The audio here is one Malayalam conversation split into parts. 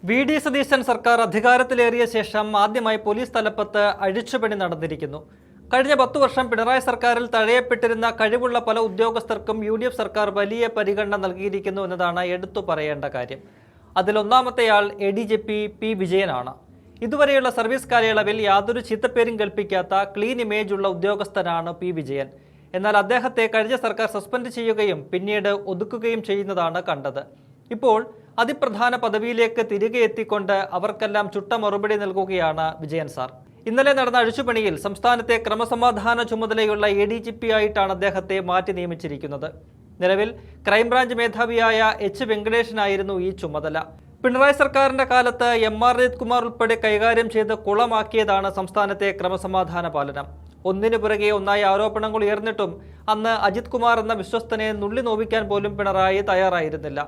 വി.ഡി. സതീശൻ സർക്കാർ അധികാരത്തിലേറിയ ശേഷം ആദ്യമായി പോലീസ് തലപ്പത്ത് അഴിച്ചുപണി നടന്നിരിക്കുന്നു. കഴിഞ്ഞ 10 വർഷം പിണറായി സർക്കാരിൽ തഴയപ്പെട്ടിരുന്ന കഴിവുള്ള പല ഉദ്യോഗസ്ഥർക്കും UDF സർക്കാർ വലിയ പരിഗണന നൽകിയിരിക്കുന്നു എന്നതാണ് എടുത്തു പറയേണ്ട കാര്യം. അതിലൊന്നാമത്തെയാൾ ADGP P. വിജയനാണ്. ഇതുവരെയുള്ള സർവീസ് കാലയളവിൽ യാതൊരു ചീത്തപ്പേരും കൽപ്പിക്കാത്ത ക്ലീൻ ഇമേജ് ഉള്ള ഉദ്യോഗസ്ഥനാണ് P. വിജയൻ. എന്നാൽ അദ്ദേഹത്തെ കഴിഞ്ഞ സർക്കാർ സസ്പെൻഡ് ചെയ്യുകയും പിന്നീട് ഒതുക്കുകയും ചെയ്യുന്നതാണ് കണ്ടത്. ഇപ്പോൾ അതിപ്രധാന പദവിയിലേക്ക് തിരികെ എത്തിക്കൊണ്ട് അവർക്കെല്ലാം ചുട്ട മറുപടി നൽകുകയാണ് വിജയൻ സാർ. ഇന്നലെ നടന്ന അഴിച്ചുപണിയിൽ സംസ്ഥാനത്തെ ക്രമസമാധാന ചുമതലയുള്ള ADGP ആയിട്ടാണ് അദ്ദേഹത്തെ മാറ്റി നിയമിച്ചിരിക്കുന്നത്. നിലവിൽ ക്രൈംബ്രാഞ്ച് മേധാവിയായ H. വെങ്കടേഷനായിരുന്നു ഈ ചുമതല. പിണറായി സർക്കാരിന്റെ കാലത്ത് MR അജിത് കുമാർ ഉൾപ്പെടെ കൈകാര്യം ചെയ്ത് കുളമാക്കിയതാണ് സംസ്ഥാനത്തെ ക്രമസമാധാന പാലനം. ഒന്നിനു പുറകെ ഒന്നായി ആരോപണങ്ങൾ ഉയർന്നിട്ടും അന്ന് അജിത് കുമാർ എന്ന വിശ്വസ്തനെ നുള്ളി നോവിക്കാൻ പോലും പിണറായി തയ്യാറായിരുന്നില്ല.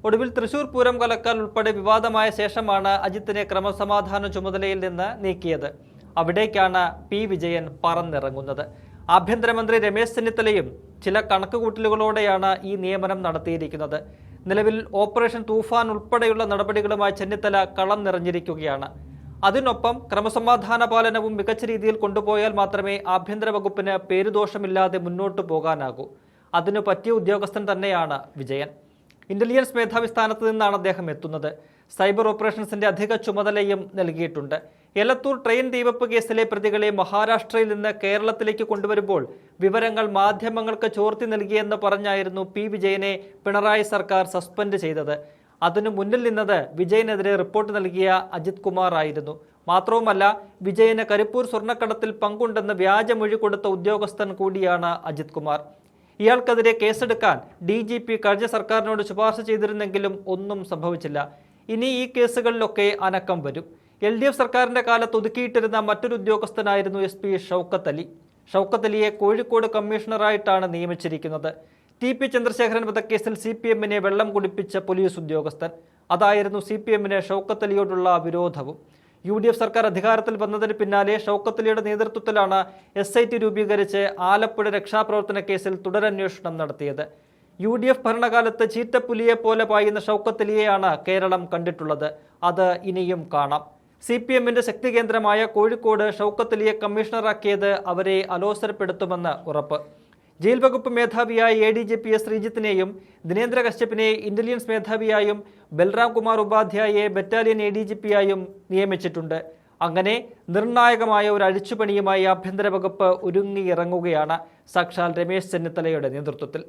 ഒടുവിൽ തൃശൂർ പൂരം കലക്കൽ ഉൾപ്പെടെ വിവാദമായ ശേഷമാണ് അജിത്തിനെ ക്രമസമാധാന ചുമതലയിൽ നിന്ന് നീക്കിയത്. അവിടേക്കാണ് P. വിജയൻ പറന്നിറങ്ങുന്നത്. ആഭ്യന്തരമന്ത്രി രമേശ് ചെന്നിത്തലയും ചില കണക്കുകൂട്ടലുകളോടെയാണ് ഈ നിയമനം നടത്തിയിരിക്കുന്നത്. നിലവിൽ ഓപ്പറേഷൻ തൂഫാൻ ഉൾപ്പെടെയുള്ള നടപടികളുമായി ചെന്നിത്തല കളം നിറഞ്ഞിരിക്കുകയാണ്. അതിനൊപ്പം ക്രമസമാധാന പാലനവും മികച്ച രീതിയിൽ കൊണ്ടുപോയാൽ മാത്രമേ ആഭ്യന്തര വകുപ്പിന് പേരുദോഷമില്ലാതെ മുന്നോട്ടു പോകാനാകൂ. അതിനു പറ്റിയ ഉദ്യോഗസ്ഥൻ തന്നെയാണ് വിജയൻ. ഇന്റലിജൻസ് മേധാവി സ്ഥാനത്ത് നിന്നാണ് അദ്ദേഹം എത്തുന്നത്. സൈബർ ഓപ്പറേഷൻസിന്റെ അധിക ചുമതലയും നൽകിയിട്ടുണ്ട്. എലത്തൂർ ട്രെയിൻ തീവെപ്പ് കേസിലെ പ്രതികളെ മഹാരാഷ്ട്രയിൽ നിന്ന് കേരളത്തിലേക്ക് കൊണ്ടുവരുമ്പോൾ വിവരങ്ങൾ മാധ്യമങ്ങൾക്ക് ചോർത്തി നൽകിയെന്ന് പറഞ്ഞായിരുന്നു P. വിജയനെ പിണറായി സർക്കാർ സസ്പെൻഡ് ചെയ്തത്. അതിനു മുന്നിൽ നിന്നത് വിജയനെതിരെ റിപ്പോർട്ട് നൽകിയ അജിത് കുമാർ ആയിരുന്നു. മാത്രവുമല്ല, വിജയന് കരിപ്പൂർ സ്വർണ്ണക്കടത്തിൽ പങ്കുണ്ടെന്ന് വ്യാജമൊഴി കൊടുത്ത ഉദ്യോഗസ്ഥൻ കൂടിയാണ് അജിത് കുമാർ. ഇയാൾക്കെതിരെ കേസെടുക്കാൻ DGP കഴിഞ്ഞ സർക്കാരിനോട് ശുപാർശ ചെയ്തിരുന്നെങ്കിലും ഒന്നും സംഭവിച്ചില്ല. ഇനി ഈ കേസുകളിലൊക്കെ അനക്കം വരും. LDF സർക്കാരിന്റെ കാലത്ത് ഒതുക്കിയിട്ടിരുന്ന മറ്റൊരു ഉദ്യോഗസ്ഥനായിരുന്നു SP ഷൗക്കത്ത് അലി. ഷൗക്കത്ത് അലിയെ കോഴിക്കോട് കമ്മീഷണറായിട്ടാണ് നിയമിച്ചിരിക്കുന്നത്. TP ചന്ദ്രശേഖരൻ വധക്കേസിൽ CPM-നെ വെള്ളം കുടിപ്പിച്ച പോലീസ് ഉദ്യോഗസ്ഥൻ. അതായിരുന്നു CPM-ന് ഷൗക്കത്ത് അലിയോടുള്ള വിരോധവും. UDF സർക്കാർ അധികാരത്തിൽ വന്നതിന് പിന്നാലെ ഷൗക്കത്ത് അലിയുടെ നേതൃത്വത്തിലാണ് SIT രൂപീകരിച്ച് ആലപ്പുഴ രക്ഷാപ്രവർത്തന കേസിൽ തുടരന്വേഷണം നടത്തിയത്. UDF ഭരണകാലത്ത് ചീറ്റപ്പുലിയെ പോലെ പായുന്ന ഷൗക്കത്ത് അലിയെയാണ് കേരളം കണ്ടിട്ടുള്ളത്. അത് ഇനിയും കാണാം. CPM-ന്റെ ശക്തി കേന്ദ്രമായ കോഴിക്കോട് ഷൗക്കത്ത് അലിയെ കമ്മീഷണറാക്കിയത് അവരെ അലോസരപ്പെടുത്തുമെന്ന് ഉറപ്പ്. ജയിൽ വകുപ്പ് മേധാവിയായ ADGP ശ്രീജിത്തിനെയും ദിനേന്ദ്ര കശ്യപിനെ ഇന്റലിജൻസ് മേധാവിയായും ബൽറാം കുമാർ ഉപാധ്യായെ ബറ്റാലിയൻ ADGP-യായും നിയമിച്ചിട്ടുണ്ട്. അങ്ങനെ നിർണായകമായ ഒരു അഴിച്ചുപണിയുമായി ആഭ്യന്തര വകുപ്പ് ഒരുങ്ങിയിറങ്ങുകയാണ് സാക്ഷാൽ രമേശ് ചെന്നിത്തലയുടെ നേതൃത്വത്തിൽ.